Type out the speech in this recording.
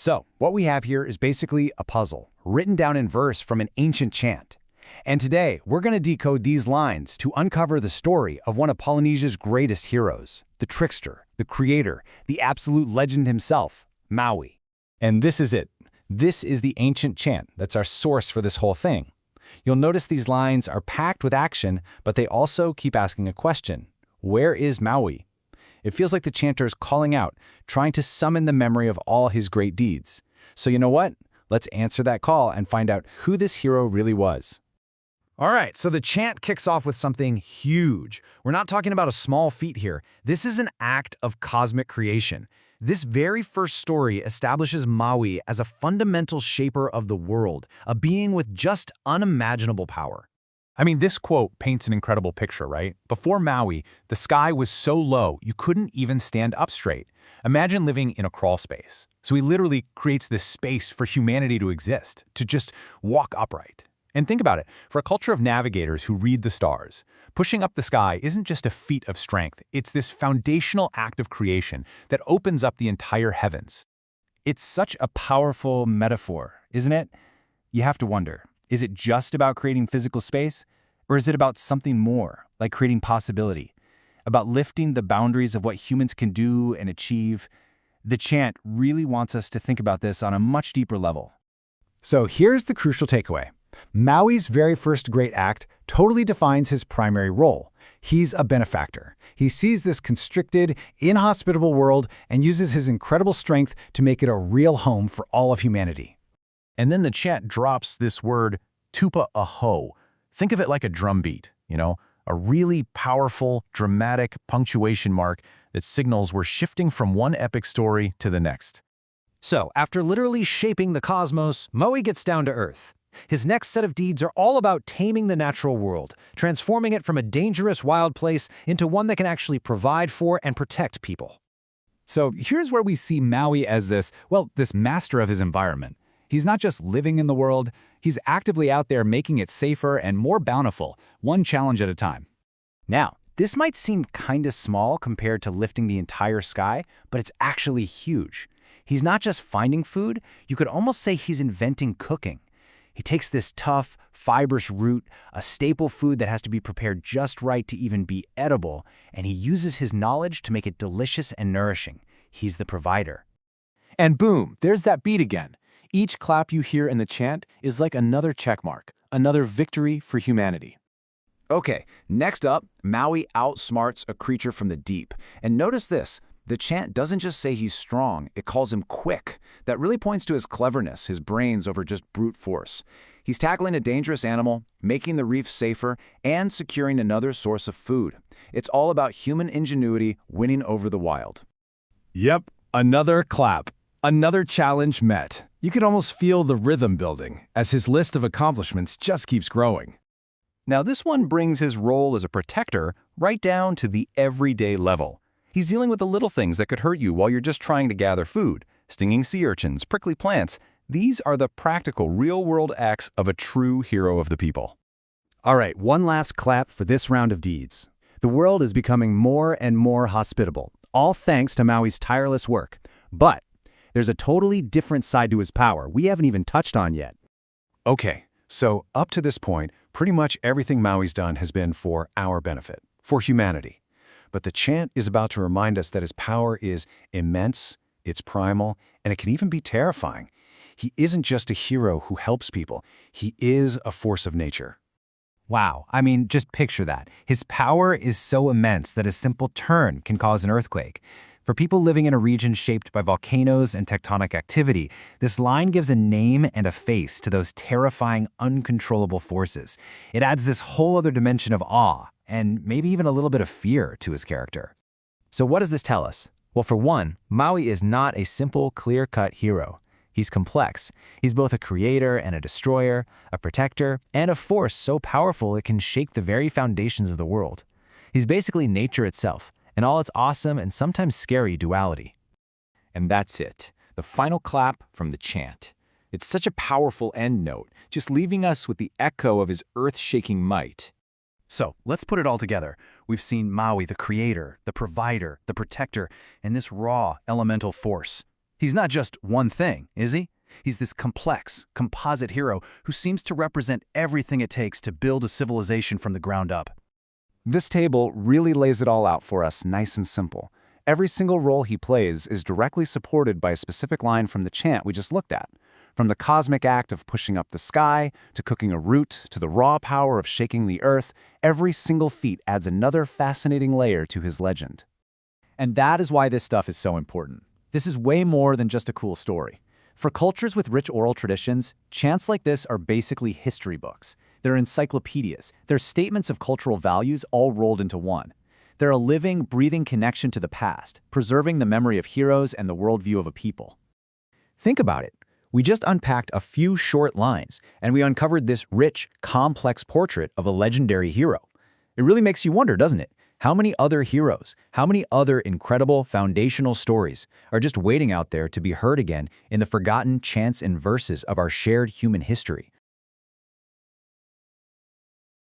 So, what we have here is basically a puzzle, written down in verse from an ancient chant. And today, we're going to decode these lines to uncover the story of one of Polynesia's greatest heroes, the trickster, the creator, the absolute legend himself, MAUI. And this is it. This is the ancient chant that's our source for this whole thing. You'll notice these lines are packed with action, but they also keep asking a question. Where is MAUI? It feels like the chanter is calling out, trying to summon the memory of all his great deeds. So you know what? Let's answer that call and find out who this hero really was. All right, so the chant kicks off with something huge. We're not talking about a small feat here. This is an act of cosmic creation. This very first story establishes MAUI as a fundamental shaper of the world, a being with just unimaginable power. I mean, this quote paints an incredible picture, right? Before MAUI, the sky was so low you couldn't even stand up straight. Imagine living in a crawl space. So he literally creates this space for humanity to exist, to just walk upright. And think about it, for a culture of navigators who read the stars, pushing up the sky isn't just a feat of strength, it's this foundational act of creation that opens up the entire heavens. It's such a powerful metaphor, isn't it? You have to wonder, is it just about creating physical space? Or is it about something more, like creating possibility? About lifting the boundaries of what humans can do and achieve? The chant really wants us to think about this on a much deeper level. So here's the crucial takeaway. MAUI's very first great act totally defines his primary role. He's a benefactor. He sees this constricted, inhospitable world and uses his incredible strength to make it a real home for all of humanity. And then the chant drops this word, tupa aho. Think of it like a drum beat, a really powerful, dramatic punctuation mark that signals we're shifting from one epic story to the next. So, after literally shaping the cosmos, MAUI gets down to earth. His next set of deeds are all about taming the natural world, transforming it from a dangerous wild place into one that can actually provide for and protect people. So here's where we see MAUI as this master of his environment. He's not just living in the world, he's actively out there making it safer and more bountiful, one challenge at a time. Now, this might seem kinda small compared to lifting the entire sky, but it's actually huge. He's not just finding food, you could almost say he's inventing cooking. He takes this tough, fibrous root, a staple food that has to be prepared just right to even be edible, and he uses his knowledge to make it delicious and nourishing. He's the provider. And boom, there's that beat again. Each clap you hear in the chant is like another checkmark, another victory for humanity. Okay, next up, MAUI outsmarts a creature from the deep. And notice this. The chant doesn't just say he's strong, it calls him quick. That really points to his cleverness, his brains over just brute force. He's tackling a dangerous animal, making the reef safer, and securing another source of food. It's all about human ingenuity winning over the wild. Yep, another clap. Another challenge met. You could almost feel the rhythm building as his list of accomplishments just keeps growing. Now this one brings his role as a protector right down to the everyday level. He's dealing with the little things that could hurt you while you're just trying to gather food. Stinging sea urchins, prickly plants. These are the practical, real-world acts of a true hero of the people. All right, one last clap for this round of deeds. The world is becoming more and more hospitable, all thanks to MAUI's tireless work. But there's a totally different side to his power we haven't even touched on yet. Okay, so up to this point, pretty much everything MAUI's done has been for our benefit, for humanity. But the chant is about to remind us that his power is immense, it's primal, and it can even be terrifying. He isn't just a hero who helps people, he is a force of nature. Wow, I mean, just picture that. His power is so immense that a simple turn can cause an earthquake. For people living in a region shaped by volcanoes and tectonic activity, this line gives a name and a face to those terrifying, uncontrollable forces. It adds this whole other dimension of awe, and maybe even a little bit of fear to his character. So what does this tell us? Well, for one, MAUI is not a simple, clear-cut hero. He's complex. He's both a creator and a destroyer, a protector, and a force so powerful it can shake the very foundations of the world. He's basically nature itself, in all its awesome and sometimes scary duality. And that's it, the final clap from the chant. It's such a powerful end note, just leaving us with the echo of his earth-shaking might. So, let's put it all together. We've seen MAUI, the creator, the provider, the protector, and this raw, elemental force. He's not just one thing, is he? He's this complex, composite hero who seems to represent everything it takes to build a civilization from the ground up. This table really lays it all out for us nice and simple. Every single role he plays is directly supported by a specific line from the chant we just looked at. From the cosmic act of pushing up the sky, to cooking a root, to the raw power of shaking the earth, every single feat adds another fascinating layer to his legend. And that is why this stuff is so important. This is way more than just a cool story. For cultures with rich oral traditions, chants like this are basically history books. They're encyclopedias. They're statements of cultural values all rolled into one. They're a living, breathing connection to the past, preserving the memory of heroes and the worldview of a people. Think about it. We just unpacked a few short lines, and we uncovered this rich, complex portrait of a legendary hero. It really makes you wonder, doesn't it? How many other heroes, how many other incredible foundational stories are just waiting out there to be heard again in the forgotten chants and verses of our shared human history?